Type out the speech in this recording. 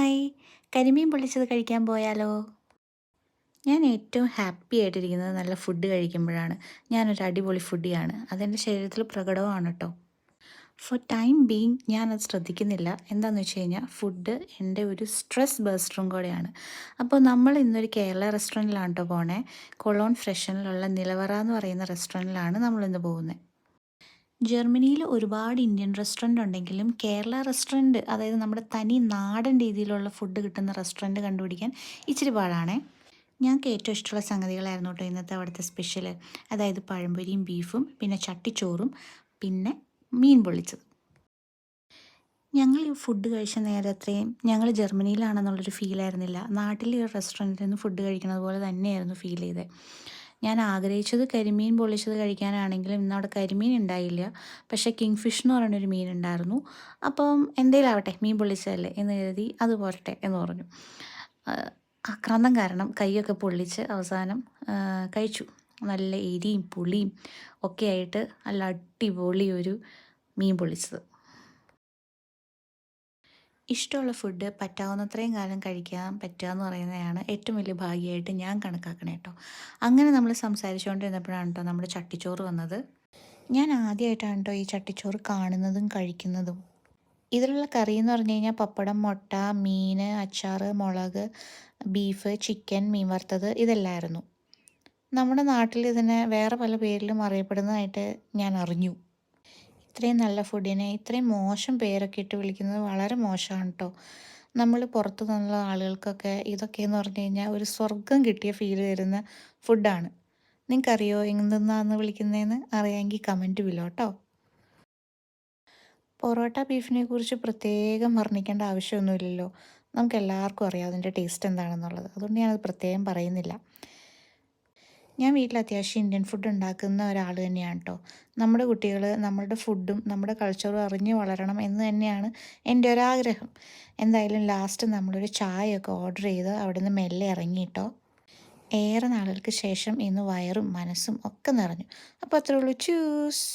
Hi! കരിമീൻ പൊള്ളിച്ചത് കഴിക്കാൻ പോയാലോ? ഞാൻ ഏറ്റവും ഹാപ്പി ആയിട്ടിരിക്കുന്നത് നല്ല ഫുഡ് കഴിക്കുമ്പോഴാണ്. ഞാനൊരു അടിപൊളി ഫുഡിയാണ്. അതെൻ്റെ ശരീരത്തിൽ പ്രകടവുമാണ് ട്ടോ. ഫോർ ടൈം ബീയിങ് ഞാനത് ശ്രദ്ധിക്കുന്നില്ല. എന്താണെന്ന് വെച്ച് കഴിഞ്ഞാൽ ഫുഡ് എൻ്റെ ഒരു സ്ട്രെസ് ബസ്റ്ററും കൂടെയാണ്. അപ്പോൾ നമ്മൾ ഇന്നൊരു കേരള റെസ്റ്റോറൻറ്റിലാണ് ട്ടോ പോണേ. കൊളോൺ ഫ്രഷനിലുള്ള നിലവറ എന്ന് പറയുന്ന റെസ്റ്റോറൻറ്റിലാണ് നമ്മളിന്ന് പോകുന്നത്. ജർമ്മനിയിൽ ഒരുപാട് ഇന്ത്യൻ റെസ്റ്റോറൻ്റ് ഉണ്ടെങ്കിലും കേരള റെസ്റ്റോറൻറ്റ് അതായത് നമ്മുടെ തനി നാടൻ രീതിയിലുള്ള ഫുഡ് കിട്ടുന്ന റെസ്റ്റോറൻറ്റ് കണ്ടുപിടിക്കാൻ ഇച്ചിരി പാടാണേ. ഞങ്ങൾക്ക് ഏറ്റവും ഇഷ്ടമുള്ള സംഗതികളായിരുന്നു കേട്ടോ ഇന്നത്തെ അവിടുത്തെ സ്പെഷ്യൽ. അതായത് പഴംപൊരിയും ബീഫും പിന്നെ ചട്ടിച്ചോറും പിന്നെ മീൻ പൊള്ളിച്ചത്. ഞങ്ങൾ ഈ ഫുഡ് കഴിച്ച നേരത്രയും ഞങ്ങൾ ജർമ്മനിയിലാണെന്നുള്ളൊരു ഫീലായിരുന്നില്ല. നാട്ടിലെ ഒരു റെസ്റ്റോറൻറ്റിൽ നിന്ന് ഫുഡ് കഴിക്കുന്നത് പോലെ തന്നെയായിരുന്നു ഫീൽ ചെയ്തത്. ഞാൻ ആഗ്രഹിച്ചത് കരിമീൻ പൊള്ളിച്ചത് കഴിക്കാനാണെങ്കിലും ഇന്നവിടെ കരിമീൻ ഉണ്ടായില്ല. പക്ഷേ കിങ് ഫിഷ് എന്ന് പറയുന്നൊരു മീൻ ഉണ്ടായിരുന്നു. അപ്പം എന്തേലും ആവട്ടെ മീൻ പൊള്ളിച്ചതല്ലേ എന്ന് കരുതി അത് പോരട്ടെ എന്ന് പറഞ്ഞു. ആക്രാന്തം കാരണം കൈയൊക്കെ പൊള്ളിച്ച് അവസാനം കഴിച്ചു. നല്ല എരിയും പുളിയും ഒക്കെ ആയിട്ട് നല്ല അടിപൊളി ഒരു മീൻ പൊള്ളിച്ചത്. ഇഷ്ടമുള്ള ഫുഡ് പറ്റാവുന്നത്രയും കാലം കഴിക്കാൻ പറ്റുക എന്ന് പറയുന്നതാണ് ഏറ്റവും വലിയ ഭാഗ്യമായിട്ട് ഞാൻ കണക്കാക്കണേ കേട്ടോ. അങ്ങനെ നമ്മൾ സംസാരിച്ചുകൊണ്ടിരുന്നപ്പോഴാണ് കേട്ടോ നമ്മുടെ ചട്ടിച്ചോറ് വന്നത്. ഞാൻ ആദ്യമായിട്ടാണ് കേട്ടോ ഈ ചട്ടിച്ചോറ് കാണുന്നതും കഴിക്കുന്നതും. ഇതിലുള്ള കറി എന്ന് പറഞ്ഞു കഴിഞ്ഞാൽ പപ്പടം, മുട്ട, മീൻ, അച്ചാർ, മുളക്, ബീഫ്, ചിക്കൻ, മീൻ വറുത്തത് ഇതെല്ലാമായിരുന്നു. നമ്മുടെ നാട്ടിൽ ഇതിനെ വേറെ പല പേരിലും അറിയപ്പെടുന്നതായിട്ട് ഞാൻ അറിഞ്ഞു. ഇത്രയും നല്ല ഫുഡിനെ ഇത്രയും മോശം പേരൊക്കെ ഇട്ട് വിളിക്കുന്നത് വളരെ മോശമാണ് കേട്ടോ. നമ്മൾ പുറത്തു നിന്നുള്ള ആളുകൾക്കൊക്കെ ഇതൊക്കെയെന്ന് പറഞ്ഞു കഴിഞ്ഞാൽ ഒരു സ്വർഗം കിട്ടിയ ഫീൽ തരുന്ന ഫുഡാണ്. നിങ്ങൾക്കറിയോ എന്തെന്നാന്ന് വിളിക്കുന്നതെന്ന് അറിയാമെങ്കിൽ കമൻറ്റ് ബിലോ കേട്ടോ. പൊറോട്ട ബീഫിനെ കുറിച്ച് പ്രത്യേകം വർണ്ണിക്കേണ്ട ആവശ്യമൊന്നുമില്ലല്ലോ. നമുക്ക് എല്ലാവർക്കും അറിയാം അതിൻ്റെ ടേസ്റ്റ് എന്താണെന്നുള്ളത്. അതുകൊണ്ട് ഞാനത് പ്രത്യേകം പറയുന്നില്ല. ഞാൻ വീട്ടിൽ അത്യാവശ്യം ഇന്ത്യൻ ഫുഡ് ഉണ്ടാക്കുന്ന ഒരാൾ തന്നെയാണ് കേട്ടോ. നമ്മുടെ കുട്ടികൾ നമ്മളുടെ ഫുഡും നമ്മുടെ കൾച്ചറും അറിഞ്ഞ് വളരണം എന്ന് തന്നെയാണ് എൻ്റെ ഒരാഗ്രഹം. എന്തായാലും ലാസ്റ്റ് നമ്മളൊരു ചായയൊക്കെ ഓർഡർ ചെയ്ത് അവിടെ നിന്ന് മെല്ലെ ഇറങ്ങിയിട്ടോ. ഏറെ നാളുകൾക്ക് ശേഷം ഇന്ന് വയറും മനസ്സും ഒക്കെ നിറഞ്ഞു. അപ്പോൾ അത്രേ ഉള്ളൂ. ചൂസ്.